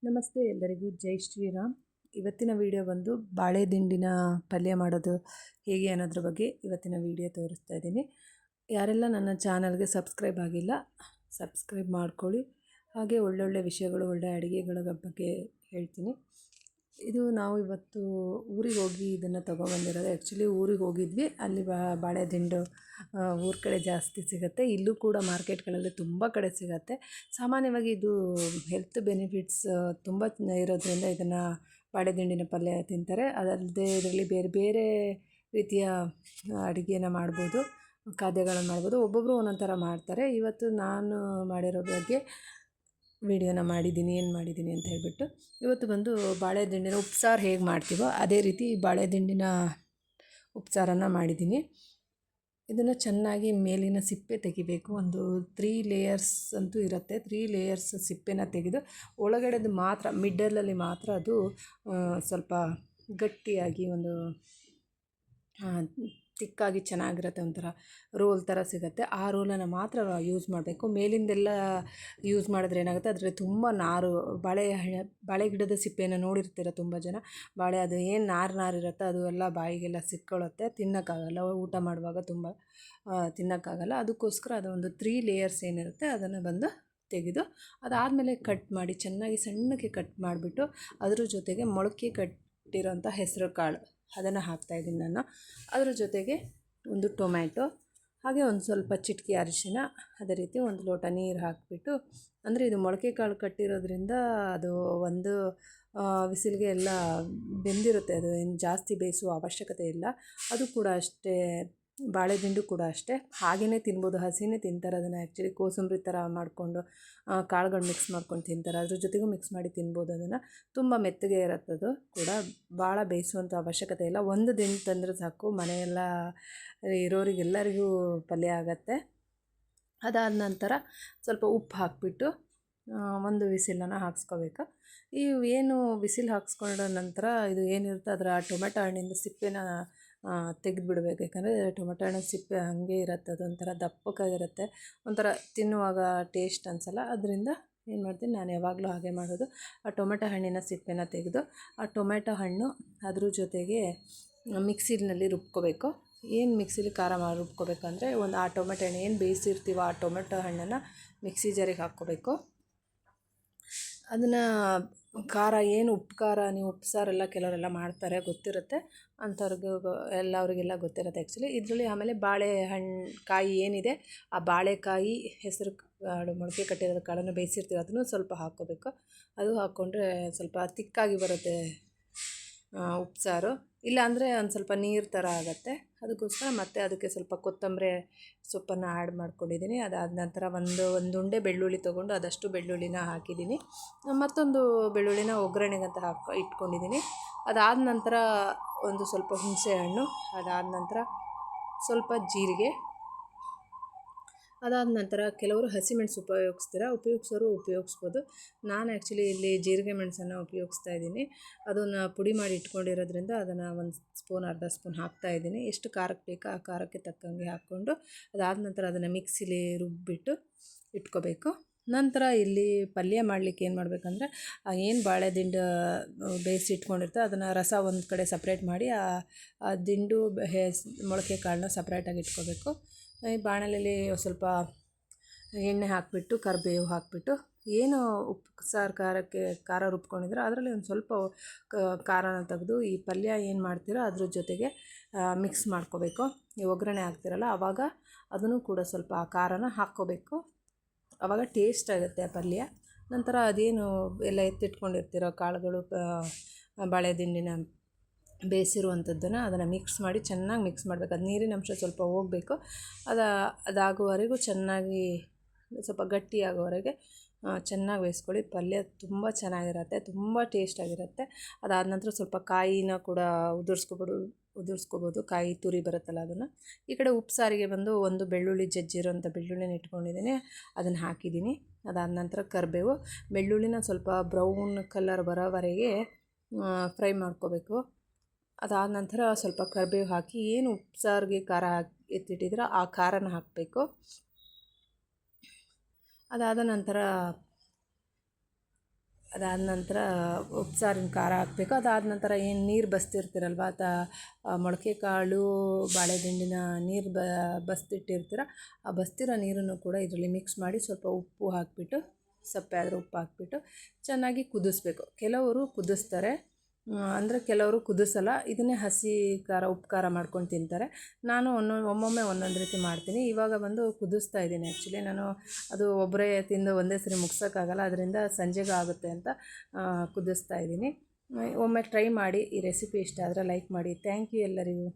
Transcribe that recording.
ನಮಸ್ತೆ ಎಲ್ಲರಿಗೂ ಜೈ ಶ್ರೀರಾಮ್. ಇವತ್ತಿನ ವಿಡಿಯೋ ಬಂದು ಬಾಳೆ ದಿಂಡಿನ ಪಲ್ಯ ಮಾಡೋದು ಹೇಗೆ ಅನ್ನೋದ್ರ ಬಗ್ಗೆ ಇವತ್ತಿನ ವಿಡಿಯೋ ತೋರಿಸ್ತಾ ಇದ್ದೀನಿ. ಯಾರೆಲ್ಲ ನನ್ನ ಚಾನಲ್ಗೆ ಸಬ್ಸ್ಕ್ರೈಬ್ ಆಗಿಲ್ಲ ಸಬ್ಸ್ಕ್ರೈಬ್ ಮಾಡ್ಕೊಳ್ಳಿ. ಹಾಗೆ ಒಳ್ಳೊಳ್ಳೆ ವಿಷಯಗಳು, ಒಳ್ಳೆ ಅಡುಗೆಗಳ ಬಗ್ಗೆ ಹೇಳ್ತೀನಿ. ಇದು ನಾವು ಇವತ್ತು ಊರಿಗೆ ಹೋಗಿ ಇದನ್ನು ತೊಗೊಬಂದಿರೋದು. ಆ್ಯಕ್ಚುಲಿ ಊರಿಗೆ ಹೋಗಿದ್ವಿ, ಅಲ್ಲಿ ಬಾಳೆ ದಿಂಡು ಊರ ಕಡೆ ಜಾಸ್ತಿ ಸಿಗುತ್ತೆ. ಇಲ್ಲೂ ಕೂಡ ಮಾರ್ಕೆಟ್ಗಳಲ್ಲಿ ತುಂಬ ಕಡೆ ಸಿಗುತ್ತೆ. ಸಾಮಾನ್ಯವಾಗಿ ಇದು ಹೆಲ್ತ್ ಬೆನಿಫಿಟ್ಸ್ ತುಂಬ ಇರೋದ್ರಿಂದ ಇದನ್ನು ಬಾಳೆ ದಿಂಡಿನ ಪಲ್ಯ ತಿಂತಾರೆ. ಅದಲ್ಲದೆ ಇದರಲ್ಲಿ ಬೇರೆ ಬೇರೆ ರೀತಿಯ ಅಡುಗೆನ ಮಾಡ್ಬೋದು, ಖಾದ್ಯಗಳನ್ನು ಮಾಡ್ಬೋದು. ಒಬ್ಬೊಬ್ಬರು ಒಂದೊಂದು ಥರ ಮಾಡ್ತಾರೆ. ಇವತ್ತು ನಾನು ಮಾಡಿರೋ ಬಗ್ಗೆ ವಿಡಿಯೋನ ಮಾಡಿದ್ದೀನಿ, ಏನು ಮಾಡಿದ್ದೀನಿ ಅಂತ ಹೇಳ್ಬಿಟ್ಟು. ಇವತ್ತು ಬಂದು ಬಾಳೆ ದಿಂಡಿನ ಉಪ್ಸಾರು ಹೇಗೆ ಮಾಡ್ತೀವೋ ಅದೇ ರೀತಿ ಬಾಳೆ ದಿಂಡಿನ ಉಪ್ಸಾರನ್ನು ಮಾಡಿದ್ದೀನಿ. ಇದನ್ನು ಚೆನ್ನಾಗಿ ಮೇಲಿನ ಸಿಪ್ಪೆ ತೆಗಿಬೇಕು. ಒಂದು 3 ಲೇಯರ್ಸ್ ಅಂತೂ ಇರುತ್ತೆ. 3 ಲೇಯರ್ಸ್ ಸಿಪ್ಪೆನ ತೆಗೆದು ಒಳಗಡೆದು ಮಾತ್ರ, ಮಿಡ್ಡಲಲ್ಲಿ ಮಾತ್ರ ಅದು ಸ್ವಲ್ಪ ಗಟ್ಟಿಯಾಗಿ ಒಂದು ತಿಕ್ಕಾಗಿ ಚೆನ್ನಾಗಿರುತ್ತೆ. ಒಂಥರ ರೋಲ್ ಥರ ಸಿಗುತ್ತೆ. ಆ ರೋಲನ್ನು ಮಾತ್ರ ಯೂಸ್ ಮಾಡಬೇಕು. ಮೇಲಿಂದೆಲ್ಲ ಯೂಸ್ ಮಾಡಿದ್ರೆ ಏನಾಗುತ್ತೆ, ಅದರಲ್ಲಿ ತುಂಬ ನಾರು, ಬಾಳೆ ಗಿಡದ ಸಿಪ್ಪೆಯನ್ನು ನೋಡಿರ್ತೀರ ತುಂಬ ಜನ. ಬಾಳೆ ಅದು ಏನು ನಾರು ಇರುತ್ತೆ ಅದು ಎಲ್ಲ ಬಾಯಿಗೆಲ್ಲ ಸಿಕ್ಕೊಳ್ಳುತ್ತೆ, ತಿನ್ನೋಕ್ಕಾಗಲ್ಲ. ಊಟ ಮಾಡುವಾಗ ತುಂಬ ತಿನ್ನೋಕ್ಕಾಗಲ್ಲ. ಅದಕ್ಕೋಸ್ಕರ ಅದು ಒಂದು 3 ಲೇಯರ್ಸ್ ಏನಿರುತ್ತೆ ಅದನ್ನು ಬಂದು ತೆಗೆದು ಅದಾದಮೇಲೆ ಕಟ್ ಮಾಡಿ ಚೆನ್ನಾಗಿ ಸಣ್ಣಕ್ಕೆ ಕಟ್ ಮಾಡಿಬಿಟ್ಟು ಅದ್ರ ಜೊತೆಗೆ ಮೊಳಕೆ ಕಟ್ಟಿರೋಂಥ ಹೆಸರು ಕಾಳು ಅದನ್ನು ಹಾಕ್ತಾಯಿದ್ದೀನಿ ನಾನು. ಅದರ ಜೊತೆಗೆ ಒಂದು ಟೊಮ್ಯಾಟೊ, ಹಾಗೆ ಒಂದು ಸ್ವಲ್ಪ ಚಿಟಿಕೆ ಅರಿಶಿನ, ಅದೇ ರೀತಿ ಒಂದು ಲೋಟ ನೀರು ಹಾಕಿಬಿಟ್ಟು, ಅಂದರೆ ಇದು ಮೊಳಕೆ ಕಾಳು ಕಟ್ಟಿರೋದ್ರಿಂದ ಅದು ಒಂದು ವಿಸಿಲ್ಗೆ ಎಲ್ಲ ಬೆಂದಿರುತ್ತೆ. ಅದು ಏನು ಜಾಸ್ತಿ ಬೇಯಿಸುವ ಅವಶ್ಯಕತೆ ಇಲ್ಲ. ಅದು ಕೂಡ ಅಷ್ಟೇ, ಬಾಳೆ ದಿಂಡು ಕೂಡ ಅಷ್ಟೇ ಹಾಗೆಯೇ ತಿನ್ಬೋದು. ಹಸಿನೇ ತಿಂತಾರೆ ಅದನ್ನು. ಆ್ಯಕ್ಚುಲಿ ಕೋಸಂಬರಿ ಥರ ಮಾಡಿಕೊಂಡು ಕಾಳುಗಳು ಮಿಕ್ಸ್ ಮಾಡ್ಕೊಂಡು ತಿಂತಾರೆ. ಅದ್ರ ಜೊತೆಗೂ ಮಿಕ್ಸ್ ಮಾಡಿ ತಿನ್ಬೋದು ಅದನ್ನು. ತುಂಬ ಮೆತ್ತಗೆ ಇರುತ್ತದು ಕೂಡ, ಭಾಳ ಬೇಯಿಸುವಂಥ ಅವಶ್ಯಕತೆ ಇಲ್ಲ. ಒಂದು ದಿಂಡು ತಂದರೆ ಸಾಕು, ಮನೆಯೆಲ್ಲ ಇರೋರಿಗೆಲ್ಲರಿಗೂ ಪಲ್ಯ ಆಗುತ್ತೆ. ಅದಾದ ನಂತರ ಸ್ವಲ್ಪ ಉಪ್ಪು ಹಾಕಿಬಿಟ್ಟು ಒಂದು ವಿಸಿಲನ್ನು ಹಾಕ್ಸ್ಕೋಬೇಕು. ಏನು ವಿಸಿಲ್ ಹಾಕ್ಸ್ಕೊಂಡ ನಂತರ ಇದು ಏನಿರುತ್ತೆ ಅದರ ಟೊಮೆಟೊ ಹಣ್ಣಿಂದ ಸಿಪ್ಪೆನ ತೆಗೆದುಬಿಡ್ಬೇಕು. ಯಾಕಂದರೆ ಟೊಮೆಟೊ ಹಣ್ಣಿನ ಸಿಪ್ಪೆ ಹಾಗೆ ಇರುತ್ತೆ, ಅದೊಂಥರ ದಪ್ಪಕ್ಕಾಗಿರುತ್ತೆ, ಒಂಥರ ತಿನ್ನುವಾಗ ಟೇಸ್ಟ್ ಅನಿಸಲ್ಲ. ಅದರಿಂದ ಏನು ಮಾಡ್ತೀನಿ ನಾನು ಯಾವಾಗಲೂ ಹಾಗೆ ಮಾಡೋದು. ಆ ಟೊಮೆಟೊ ಹಣ್ಣಿನ ಸಿಪ್ಪೆನ ತೆಗೆದು ಆ ಟೊಮೆಟೊ ಹಣ್ಣು ಅದ್ರ ಜೊತೆಗೆ ಮಿಕ್ಸಿನಲ್ಲಿ ರುಬ್ಕೋಬೇಕು. ಏನು ಮಿಕ್ಸಿಲಿ ಖಾರ ಮಾಡಿ ರುಬ್ಕೋಬೇಕಂದ್ರೆ, ಒಂದು ಆ ಟೊಮೆಟೊ ಹಣ್ಣು ಏನು ಬೇಯಿಸಿರ್ತೀವೋ ಆ ಟೊಮೆಟೊ ಹಣ್ಣನ್ನು ಮಿಕ್ಸಿ ಜಾರಿಗೆ ಹಾಕ್ಕೋಬೇಕು. ಅದನ್ನು ಖಾರ ಏನು ಉಪ್ಪು ಖಾರ, ನೀವು ಉಪ್ಪು ಸಾರೆಲ್ಲ ಕೆಲವರೆಲ್ಲ ಮಾಡ್ತಾರೆ, ಗೊತ್ತಿರುತ್ತೆ ಅಂಥವ್ರಿಗೂ ಅವರಿಗೆಲ್ಲ ಗೊತ್ತಿರುತ್ತೆ ಆ್ಯಕ್ಚುಲಿ. ಇದರಲ್ಲಿ ಆಮೇಲೆ ಬಾಳೆಹಣ್ಣು ಕಾಯಿ ಏನಿದೆ, ಆ ಬಾಳೆಕಾಯಿ ಹೆಸರು ಕಾಳು ಮೊಳಕೆ ಕಟ್ಟಿರೋ ಕಾಳನ್ನು ಬೇಯಿಸಿರ್ತೀವಿ, ಅದನ್ನು ಸ್ವಲ್ಪ ಹಾಕ್ಕೋಬೇಕು. ಅದು ಹಾಕ್ಕೊಂಡ್ರೆ ಸ್ವಲ್ಪ ತಿಕ್ಕಾಗಿ ಬರುತ್ತೆ ಉಪ್ಸಾರು. ಇಲ್ಲಾಂದರೆ ಒಂದು ಸ್ವಲ್ಪ ನೀರು ಥರ ಆಗುತ್ತೆ. ಅದಕ್ಕೋಸ್ಕರ ಮತ್ತೆ ಅದಕ್ಕೆ ಸ್ವಲ್ಪ ಕೊತ್ತಂಬರಿ ಸೊಪ್ಪನ್ನು ಆ್ಯಡ್ ಮಾಡ್ಕೊಂಡಿದ್ದೀನಿ. ಅದಾದ ನಂತರ ಒಂದು ಉಂಡೆ ಬೆಳ್ಳುಳ್ಳಿ ತೊಗೊಂಡು ಅದಷ್ಟು ಬೆಳ್ಳುಳ್ಳಿನ ಹಾಕಿದ್ದೀನಿ. ಮತ್ತೊಂದು ಬೆಳ್ಳುಳ್ಳಿನ ಒಗ್ಗರಣೆಗಂತ ಇಟ್ಕೊಂಡಿದ್ದೀನಿ. ಅದಾದ ನಂತರ ಒಂದು ಸ್ವಲ್ಪ ಹುಣಸೆ ಹಣ್ಣು, ಅದಾದ ನಂತರ ಸ್ವಲ್ಪ ಜೀರಿಗೆ, ಅದಾದ ನಂತರ ಕೆಲವರು ಹಸಿಮೆಣಸು ಉಪಯೋಗಿಸೋರು ಉಪಯೋಗಿಸ್ಬೋದು. ನಾನು ಆ್ಯಕ್ಚುಲಿ ಇಲ್ಲಿ ಜೀರಿಗೆ ಮೆಣಸನ್ನು ಉಪಯೋಗಿಸ್ತಾ ಇದ್ದೀನಿ. ಅದನ್ನು ಪುಡಿ ಮಾಡಿ ಇಟ್ಕೊಂಡಿರೋದ್ರಿಂದ ಅದನ್ನು ಒಂದು ಸ್ಪೂನ್, ಅರ್ಧ ಸ್ಪೂನ್ ಹಾಕ್ತಾಯಿದ್ದೀನಿ. ಎಷ್ಟು ಖಾರಕ್ಕೆ ಬೇಕೋ ಆ ಖಾರಕ್ಕೆ ತಕ್ಕಂಗೆ ಹಾಕ್ಕೊಂಡು ಅದಾದ ನಂತರ ಅದನ್ನು ಮಿಕ್ಸಿಲಿ ರುಬ್ಬಿಟ್ಟು ಇಟ್ಕೋಬೇಕು. ನಂತರ ಇಲ್ಲಿ ಪಲ್ಯ ಮಾಡಲಿಕ್ಕೆ ಏನು ಮಾಡಬೇಕಂದ್ರೆ, ಏನು ಬಾಳೆ ದಿಂಡು ಬೇಯಿಸಿ ಇಟ್ಕೊಂಡಿರ್ತಾರೆ ಅದನ್ನು ರಸ ಒಂದು ಕಡೆ ಸಪ್ರೇಟ್ ಮಾಡಿ ಆ ದಿಂಡು ಮೊಳಕೆ ಕಾಳನ್ನ ಸಪ್ರೇಟಾಗಿ ಇಟ್ಕೋಬೇಕು. ಈ ಬಾಣಲೆಯಲ್ಲಿ ಸ್ವಲ್ಪ ಎಣ್ಣೆ ಹಾಕಿಬಿಟ್ಟು ಕರಿಬೇವು ಹಾಕಿಬಿಟ್ಟು, ಏನು ಉಪ್ಪು ಸಾರು ಖಾರ ರುಬ್ಕೊಂಡಿದ್ರೆ ಅದರಲ್ಲಿ ಒಂದು ಸ್ವಲ್ಪ ಖಾರನ ತೆಗೆದು ಈ ಪಲ್ಯ ಏನು ಮಾಡ್ತೀರೋ ಅದ್ರ ಜೊತೆಗೆ ಮಿಕ್ಸ್ ಮಾಡ್ಕೋಬೇಕು. ಈ ಒಗ್ಗರಣೆ ಹಾಕ್ತಿರಲ್ಲ ಆವಾಗ ಅದನ್ನು ಕೂಡ ಸ್ವಲ್ಪ ಆ ಖಾರನ ಹಾಕ್ಕೋಬೇಕು. ಆವಾಗ ಟೇಸ್ಟ್ ಆಗುತ್ತೆ ಆ ಪಲ್ಯ. ನಂತರ ಅದೇನು ಎಲ್ಲ ಎತ್ತಿಟ್ಕೊಂಡಿರ್ತೀರೋ ಕಾಳುಗಳು, ಬಾಳೆ ದಿಂಡಿನ ಬೇಯಿಸಿರುವಂಥದ್ದನ್ನು ಅದನ್ನು ಮಿಕ್ಸ್ ಮಾಡಿ ಚೆನ್ನಾಗಿ ಮಿಕ್ಸ್ ಮಾಡಬೇಕು. ಅದು ನೀರಿನ ಅಂಶ ಸ್ವಲ್ಪ ಹೋಗಬೇಕು. ಅದಾಗುವವರೆಗೂ ಚೆನ್ನಾಗಿ ಸ್ವಲ್ಪ ಗಟ್ಟಿಯಾಗೋವರೆಗೆ ಚೆನ್ನಾಗಿ ಬೇಯಿಸ್ಕೊಳ್ಳಿ. ಪಲ್ಯ ತುಂಬ ಚೆನ್ನಾಗಿರುತ್ತೆ, ತುಂಬ ಟೇಸ್ಟಾಗಿರುತ್ತೆ. ಅದಾದ ನಂತರ ಸ್ವಲ್ಪ ಕಾಯಿನ ಕೂಡ ಉದುರಿಸ್ಕೋಬೋದು. ಕಾಯಿ ತುರಿ ಬರುತ್ತಲ್ಲ ಅದನ್ನು. ಈ ಕಡೆ ಉಪ್ಪು ಸಾರಿಗೆ ಬಂದು ಒಂದು ಬೆಳ್ಳುಳ್ಳಿ ಜಜ್ಜಿರೋಂಥ ಬೆಳ್ಳುಳ್ಳಿನ ಇಟ್ಕೊಂಡಿದ್ದೀನಿ, ಅದನ್ನು ಹಾಕಿದ್ದೀನಿ. ಅದಾದ ನಂತರ ಕರಿಬೇವು, ಬೆಳ್ಳುಳ್ಳಿನ ಸ್ವಲ್ಪ ಬ್ರೌನ್ ಕಲರ್ ಬರೋವರೆಗೆ ಫ್ರೈ ಮಾಡ್ಕೋಬೇಕು. ಅದಾದ ನಂತರ ಸ್ವಲ್ಪ ಕರಿಬೇವು ಹಾಕಿ, ಏನು ಉಪ್ಪು ಸಾರಿಗೆ ಖಾರ ಎತ್ತಿಟ್ಟಿದ್ರೆ ಆ ಖಾರನ ಹಾಕಬೇಕು. ಅದಾದ ನಂತರ ಅದಾದ ನಂತರ ಉಪ್ಸಾರಿನ ಖಾರ ಹಾಕಬೇಕು. ಅದಾದ ನಂತರ ಏನು ನೀರು ಬಸ್ತಿರ್ತೀರಲ್ವ ಮೊಳಕೆ ಕಾಳು ಬಾಳೆದಿಂಡಿನ ನೀರು ಬಸ್ತಿಟ್ಟಿರ್ತೀರ, ಆ ಬಸ್ತಿರೋ ನೀರನ್ನು ಕೂಡ ಇದರಲ್ಲಿ ಮಿಕ್ಸ್ ಮಾಡಿ ಸ್ವಲ್ಪ ಉಪ್ಪು ಹಾಕಿಬಿಟ್ಟು, ಸಪ್ಪೆ ಆದರೆ ಉಪ್ಪು ಹಾಕಿಬಿಟ್ಟು ಚೆನ್ನಾಗಿ ಕುದಿಸ್ಬೇಕು. ಕೆಲವರು ಕುದಿಸ್ತಾರೆ, ಅಂದರೆ ಕೆಲವರು ಕುದಿಸಲ್ಲ, ಇದನ್ನೇ ಹಸಿ ಖಾರ ಉಪ್ಪು ಖಾರ ಮಾಡ್ಕೊಂಡು ತಿಂತಾರೆ. ನಾನು ಒಮ್ಮೊಮ್ಮೆ ಒಂದೊಂದು ರೀತಿ ಮಾಡ್ತೀನಿ. ಇವಾಗ ಬಂದು ಕುದಿಸ್ತಾ ಇದ್ದೀನಿ. ಆ್ಯಕ್ಚುಲಿ ನಾನು ಅದು ಒಬ್ಬರೇ ತಿಂದು ಒಂದೇ ಸರಿ ಮುಗ್ಸೋಕ್ಕಾಗಲ್ಲ, ಅದರಿಂದ ಸಂಜೆಗೆ ಆಗುತ್ತೆ ಅಂತ ಕುದಿಸ್ತಾ ಇದ್ದೀನಿ. ಒಮ್ಮೆ ಟ್ರೈ ಮಾಡಿ. ಈ ರೆಸಿಪಿ ಇಷ್ಟ ಆದರೆ ಲೈಕ್ ಮಾಡಿ. ಥ್ಯಾಂಕ್ ಯು ಎಲ್ಲರಿಗೂ.